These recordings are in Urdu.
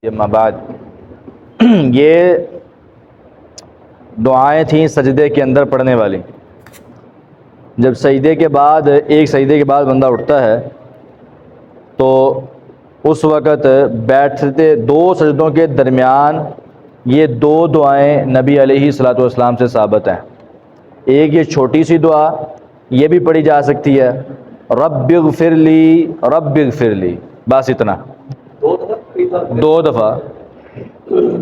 اما بعد، یہ دعائیں تھیں سجدے کے اندر پڑھنے والی۔ جب سجدے کے بعد ایک سجدے کے بعد بندہ اٹھتا ہے تو اس وقت بیٹھتے دو سجدوں کے درمیان یہ دو دعائیں نبی علیہ الصلوۃ والسلام سے ثابت ہیں۔ ایک یہ چھوٹی سی دعا یہ بھی پڑھی جا سکتی ہے، رب اغفر لی رب اغفر لی، بس اتنا، دو دفعہ،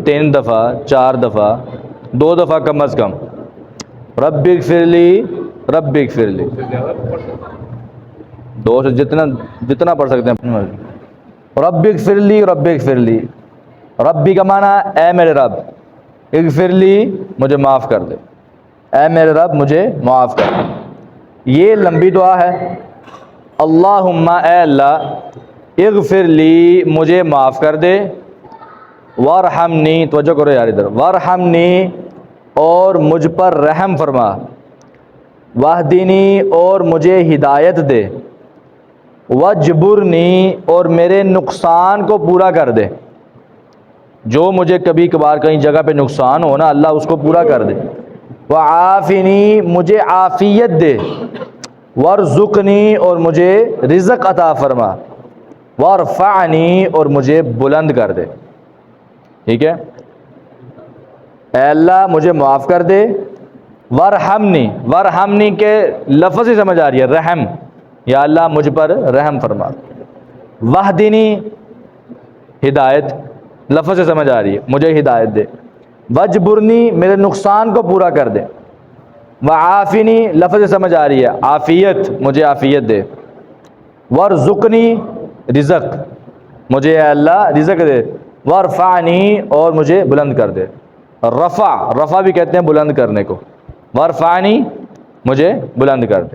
تین دفعہ، چار دفعہ، دو دفعہ کم از کم، رب اغفر لی رب اغفر لی، دو سے جتنا پڑھ سکتے ہیں اپنی مرضی۔ رب اغفر لی رب اغفر لی، ربی کا معنی اے میرے رب، اغفر لی مجھے معاف کر دے، اے میرے رب مجھے معاف کر دے۔ یہ لمبی دعا ہے۔ اللہم اے اللہ، اغفر لی مجھے معاف کر دے، وارحمنی توجہ کرو یار ادھر، وارحمنی اور مجھ پر رحم فرما، واہدینی اور مجھے ہدایت دے، وجبرنی اور میرے نقصان کو پورا کر دے، جو مجھے کبھی کبھار کہیں جگہ پہ نقصان ہو نا اللہ اس کو پورا کر دے، وعافنی مجھے عافیت دے، وارزقنی اور مجھے رزق عطا فرما، وارفعنی اور مجھے بلند کر دے۔ ٹھیک ہے، اے اللہ مجھے معاف کر دے، وارحمنی، وارحمنی کے لفظ ہی سمجھ آ رہی ہے، رحم، یا اللہ مجھ پر رحم فرما، واہدنی ہدایت لفظ سے سمجھ آ رہی ہے مجھے ہدایت دے، وجبرنی میرے نقصان کو پورا کر دے، وعافنی لفظ سے سمجھ آ رہی ہے عافیت مجھے عافیت دے، وارزقنی رزق مجھے اے اللہ رزق دے، وارفعنی اور مجھے بلند کر دے۔ رفع بھی کہتے ہیں بلند کرنے کو، وارفعنی مجھے بلند کر دے۔